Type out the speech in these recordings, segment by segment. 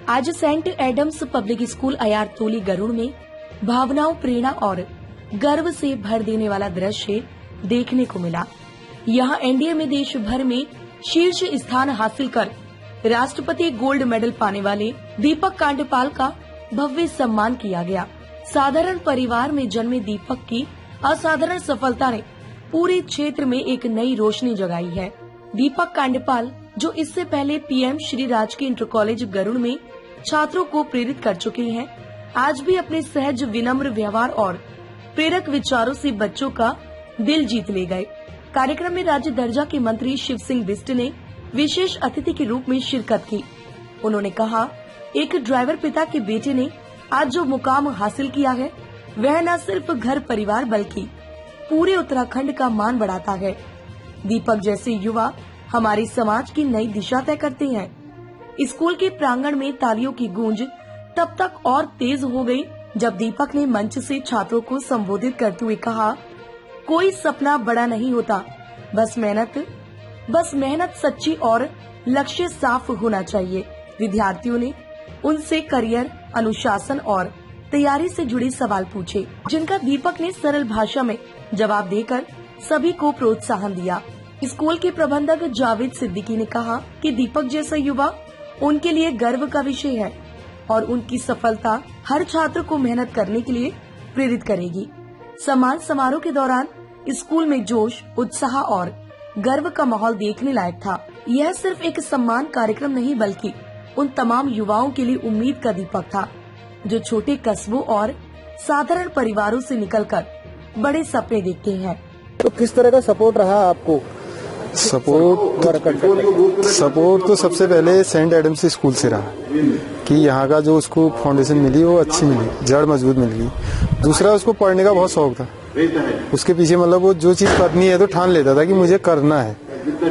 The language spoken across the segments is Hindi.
आज Saint Adams Public School Ayartoli गरुड़ में भावनाओं, प्रेरणा और गर्व से भर देने वाला दृश्य देखने को मिला। यहाँ एनडीए में देश भर में शीर्ष स्थान हासिल कर राष्ट्रपति गोल्ड मेडल पाने वाले दीपक कांडपाल का भव्य सम्मान किया गया। साधारण परिवार में जन्मे दीपक की असाधारण सफलता ने पूरे क्षेत्र में एक नई रोशनी जगाई है। दीपक कांडपाल, जो इससे पहले पीएम श्री राजकीय इंटर कॉलेज गरुड़ में छात्रों को प्रेरित कर चुके हैं, आज भी अपने सहज, विनम्र व्यवहार और प्रेरक विचारों से बच्चों का दिल जीत ले गए। कार्यक्रम में राज्य दर्जा के मंत्री शिव सिंह बिष्ट ने विशेष अतिथि के रूप में शिरकत की। उन्होंने कहा, एक ड्राइवर पिता के बेटे ने आज जो मुकाम हासिल किया है, वह न सिर्फ घर परिवार बल्कि पूरे उत्तराखंड का मान बढ़ाता है। दीपक जैसे युवा हमारे समाज की नई दिशा तय करते हैं। स्कूल के प्रांगण में तालियों की गूंज तब तक और तेज हो गई जब दीपक ने मंच से छात्रों को संबोधित करते हुए कहा, कोई सपना बड़ा नहीं होता, बस मेहनत सच्ची और लक्ष्य साफ होना चाहिए। विद्यार्थियों ने उनसे करियर, अनुशासन और तैयारी से जुड़े सवाल पूछे, जिनका दीपक ने सरल भाषा में जवाब देकर सभी को प्रोत्साहन दिया। स्कूल के प्रबंधक जावेद सिद्दीकी ने कहा कि दीपक जैसा युवा उनके लिए गर्व का विषय है और उनकी सफलता हर छात्र को मेहनत करने के लिए प्रेरित करेगी। सम्मान समारोह के दौरान स्कूल में जोश, उत्साह और गर्व का माहौल देखने लायक था। यह सिर्फ एक सम्मान कार्यक्रम नहीं बल्कि उन तमाम युवाओं के लिए उम्मीद का दीपक था, जो छोटे कस्बों और साधारण परिवारों से निकलकर बड़े सपने देखते हैं। तो किस तरह का सपोर्ट रहा आपको? सपोर्ट तो सबसे पहले सेंट एडम्स स्कूल से रहा कि यहाँ का जो उसको फाउंडेशन मिली वो अच्छी मिली, जड़ मजबूत मिल गई। दूसरा, उसको पढ़ने का बहुत शौक था। उसके पीछे मतलब वो जो चीज करनी है तो ठान लेता था कि मुझे करना है,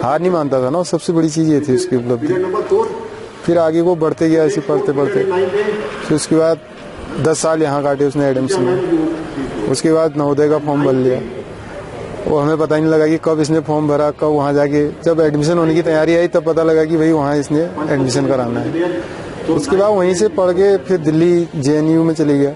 हार नहीं मानता था ना। सबसे बड़ी चीज ये थी उसकी उपलब्धि। फिर आगे वो बढ़ते गया, ऐसे पढ़ते पढ़ते। फिर उसके बाद 10 साल यहाँ काटे उसने एडम्स में। उसके बाद नवोदय का फॉर्म भर लिया। वो हमें पता नहीं लगा कि कब इसने फॉर्म भरा, कब वहाँ जाके जब एडमिशन होने की तैयारी आई तब पता लगा कि भाई वहाँ इसने एडमिशन कराना है। उसके बाद वहीं से पढ़ के फिर दिल्ली जेएनयू में चले गया,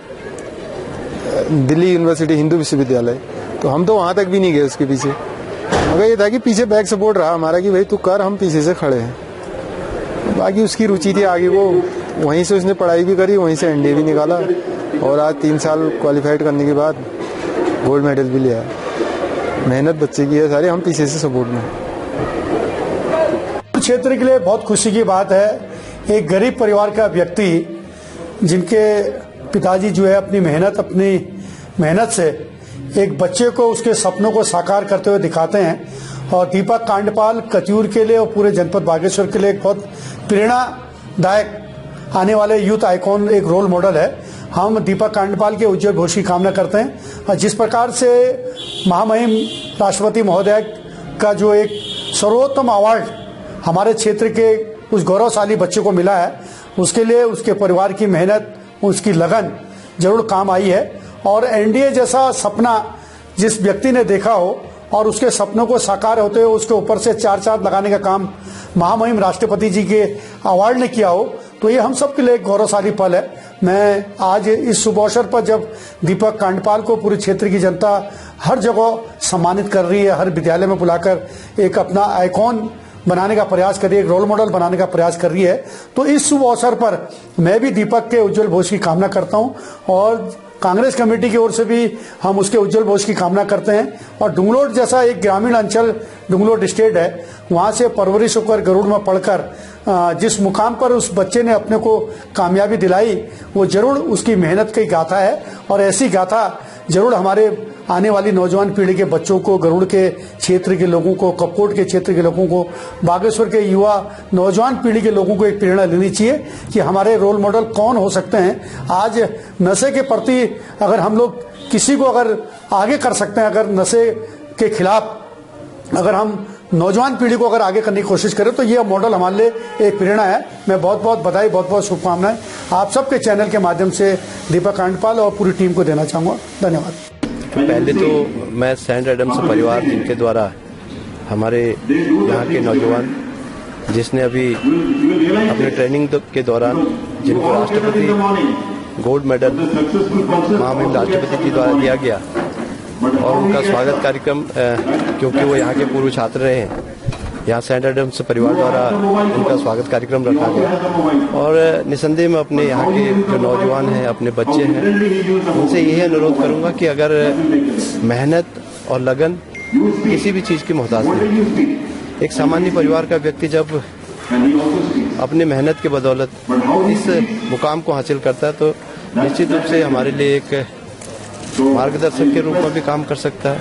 दिल्ली यूनिवर्सिटी हिंदू विश्वविद्यालय। तो हम तो वहाँ तक भी नहीं गए उसके पीछे, मगर ये था कि पीछे बैक सपोर्ट रहा हमारा कि भाई तू कर, हम पीछे से खड़े हैं। बाकी उसकी रुचि थी आगे, वो वहीं से उसने पढ़ाई भी करी, वहीं से एनडीए भी निकाला और आज 3 साल क्वालिफाइड करने के बाद गोल्ड मेडल भी लिया। मेहनत बच्चे की है सारी, हम पीछे से सपोर्ट में। क्षेत्र के लिए बहुत खुशी की बात है, एक गरीब परिवार का व्यक्ति जिनके पिताजी जो है अपनी मेहनत से एक बच्चे को उसके सपनों को साकार करते हुए दिखाते हैं। और दीपक कांडपाल कत्यूर के लिए और पूरे जनपद बागेश्वर के लिए एक बहुत प्रेरणादायक आने वाले यूथ आइकॉन, एक रोल मॉडल है। हम दीपक कांडपाल के उज्जवल भविष्य की कामना करते हैं। और जिस प्रकार से महामहिम राष्ट्रपति महोदय का जो एक सर्वोत्तम अवार्ड हमारे क्षेत्र के उस गौरवशाली बच्चे को मिला है, उसके लिए उसके परिवार की मेहनत, उसकी लगन जरूर काम आई है। और एनडीए जैसा सपना जिस व्यक्ति ने देखा हो और उसके सपनों को साकार होते हुए उसके ऊपर से 4 चांद लगाने का काम महामहिम राष्ट्रपति जी के अवार्ड ने किया हो, तो ये हम सब के लिए एक गौरवशाली पल है। मैं आज इस शुभ अवसर पर जब दीपक कांडपाल को पूरे क्षेत्र की जनता हर जगह सम्मानित कर रही है, हर विद्यालय में बुलाकर एक अपना आइकॉन बनाने का प्रयास कर रही है, एक रोल मॉडल बनाने का प्रयास कर रही है, तो इस शुभ अवसर पर मैं भी दीपक के उज्जवल भविष्य की कामना करता हूं। और कांग्रेस कमेटी की ओर से भी हम उसके उज्जवल भविष्य की कामना करते हैं। और डुंगलोट जैसा एक ग्रामीण अंचल, डुंगलोट स्टेट है, वहां से परवरिश होकर गरुड़ में पढ़कर जिस मुकाम पर उस बच्चे ने अपने को कामयाबी दिलाई, वो जरूर उसकी मेहनत की गाथा है। और ऐसी गाथा जरूर हमारे आने वाली नौजवान पीढ़ी के बच्चों को, गरुड़ के क्षेत्र के लोगों को, कपकोट के क्षेत्र के लोगों को, बागेश्वर के युवा नौजवान पीढ़ी के लोगों को एक प्रेरणा लेनी चाहिए कि हमारे रोल मॉडल कौन हो सकते हैं। आज नशे के प्रति अगर हम लोग किसी को अगर आगे कर सकते हैं, अगर नशे के खिलाफ अगर हम नौजवान पीढ़ी को अगर आगे करने की कोशिश करें, तो ये मॉडल हमारे लिए एक प्रेरणा है। मैं बहुत बहुत बधाई, बहुत बहुत शुभकामनाएं आप सबके चैनल के माध्यम से दीपक कांडपाल और पूरी टीम को देना चाहूँगा। धन्यवाद। पहले तो मैं सेंट एडम्स परिवार जिनके द्वारा हमारे यहाँ के नौजवान जिसने अभी अपने ट्रेनिंग के दौरान जिनको राष्ट्रपति गोल्ड मेडल महामहिम राष्ट्रपति जी द्वारा दिया गया और उनका स्वागत कार्यक्रम क्योंकि वो यहाँ के पूर्व छात्र रहे हैं, यहाँ सेंट एडम्स परिवार द्वारा उनका स्वागत कार्यक्रम रखा गया। और निसंदेह मैं अपने यहाँ के जो नौजवान हैं, अपने बच्चे हैं, उनसे यही अनुरोध करूँगा कि अगर मेहनत और लगन किसी भी चीज़ की मोहताज नहीं, एक सामान्य परिवार का व्यक्ति जब अपनी मेहनत के बदौलत इस मुकाम को हासिल करता है तो निश्चित रूप से हमारे लिए एक मार्गदर्शक के रूप में भी काम कर सकता है,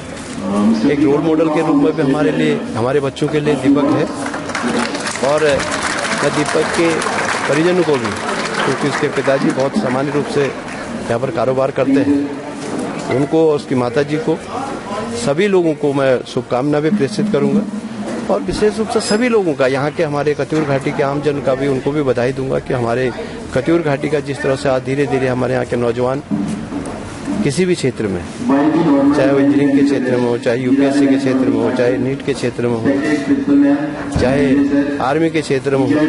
एक रोल मॉडल के रूप में भी हमारे लिए, हमारे बच्चों के लिए दीपक है। और मैं दीपक के परिजनों को भी, क्योंकि उसके पिताजी बहुत सामान्य रूप से यहाँ पर कारोबार करते हैं, उनको और उसकी माताजी को, सभी लोगों को मैं शुभकामना भी प्रेषित करूँगा और विशेष रूप से सभी लोगों का, यहाँ के हमारे कतियूर घाटी के आमजन का भी, उनको भी बधाई दूंगा कि हमारे कतियूर घाटी का जिस तरह से आज धीरे धीरे हमारे यहाँ के नौजवान किसी भी क्षेत्र में, चाहे वो इंजीनियरिंग के क्षेत्र में हो, चाहे यूपीएससी के क्षेत्र में हो, चाहे नीट के क्षेत्र में हो, चाहे आर्मी के क्षेत्र में हो,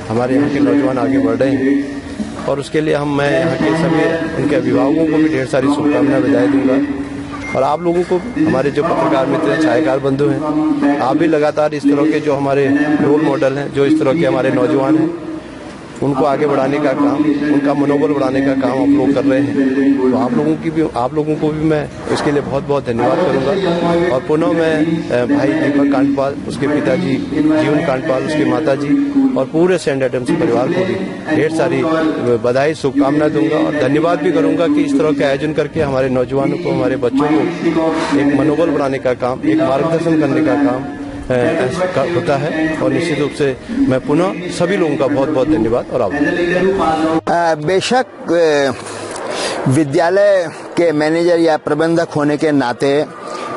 हमारे यहाँ के नौजवान आगे बढ़ रहे हैं। और उसके लिए मैं यहाँ के सभी उनके अभिभावकों को भी ढेर सारी शुभकामनाएं बधाई दूंगा। और आप लोगों को, हमारे जो पत्रकार मित्र हैं, छायाकार बंधु हैं, आप भी लगातार इस तरह के जो हमारे रोल मॉडल हैं, जो इस तरह के हमारे नौजवान हैं, उनको आगे बढ़ाने का काम, उनका मनोबल बढ़ाने का काम आप लोग कर रहे हैं। तो आप लोगों को भी मैं उसके लिए बहुत बहुत धन्यवाद करूंगा। और पुनः मैं भाई दीपक कांडपाल, उसके पिताजी जीवन कांडपाल, उसकी माताजी और पूरे सेंट एडम्स परिवार को भी ढेर सारी बधाई, शुभकामनाएं दूंगा और धन्यवाद भी करूंगा कि इस तरह के आयोजन करके हमारे नौजवानों को, हमारे बच्चों को एक मनोबल बढ़ाने का काम, एक मार्गदर्शन करने का काम होता है। और निश्चित रूप से मैं पुनः सभी लोगों का बहुत बहुत धन्यवाद और आभार। बेशक विद्यालय के मैनेजर या प्रबंधक होने के नाते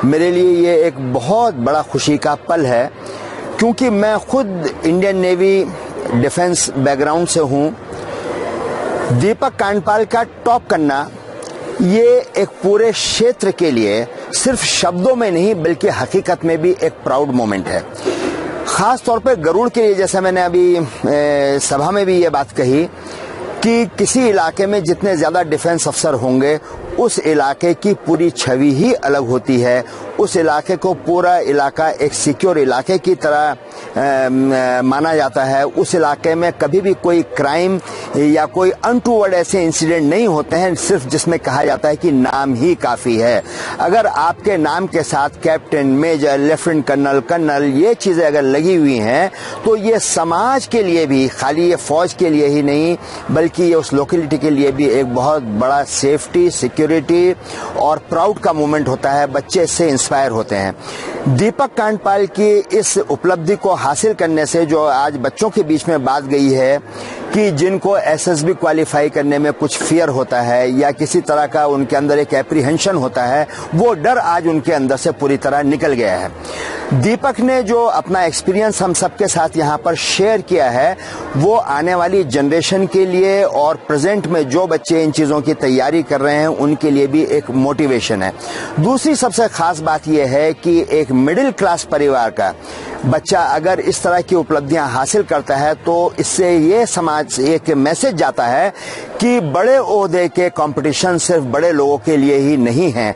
मेरे लिए ये एक बहुत बड़ा खुशी का पल है, क्योंकि मैं खुद इंडियन नेवी डिफेंस बैकग्राउंड से हूँ। दीपक कांडपाल का टॉप करना ये एक पूरे क्षेत्र के लिए सिर्फ शब्दों में नहीं बल्कि हकीकत में भी एक प्राउड मोमेंट है। खास तौर पे गरुड़ के लिए, जैसा मैंने अभी सभा में भी ये बात कही कि किसी इलाके में जितने ज्यादा डिफेंस अफसर होंगे उस इलाके की पूरी छवि ही अलग होती है। उस इलाके को पूरा इलाका एक सिक्योर इलाके की तरह माना जाता है। उस इलाके में कभी भी कोई क्राइम या कोई अनटूवर्ड ऐसे इंसिडेंट नहीं होते हैं, सिर्फ जिसमें कहा जाता है कि नाम ही काफी है। अगर आपके नाम के साथ captain, major, lieutenant colonel, colonel ये चीजें अगर लगी हुई हैं तो ये समाज के लिए भी, खाली ये फौज के लिए ही नहीं बल्कि ये उस लोकेलिटी के लिए भी एक बहुत बड़ा सेफ्टी, सिक्योरिटी और प्राउड का मोमेंट होता है। बच्चे इससे इंस्पायर होते हैं। दीपक कांडपाल की इस उपलब्धि को हासिल करने से जो आज बच्चों के बीच में बात गई है कि जिनको एसएसबी क्वालिफाई करने में कुछ फियर होता है या किसी तरह का उनके अंदर एक एप्रीहेंशन होता है, वो डर आज उनके अंदर से पूरी तरह निकल गया है। दीपक ने जो अपना एक्सपीरियंस हम सबके साथ यहाँ पर शेयर किया है, वो आने वाली जनरेशन के लिए और प्रेजेंट में जो बच्चे इन चीजों की तैयारी कर रहे हैं उनके लिए भी एक मोटिवेशन है। दूसरी सबसे खास बात यह है कि एक मिडिल क्लास परिवार का बच्चा अगर इस तरह की उपलब्धियां हासिल करता है तो इससे ये समाज एक मैसेज जाता है कि बड़े ओहदे के कंपटीशन सिर्फ बड़े लोगों के लिए ही नहीं है,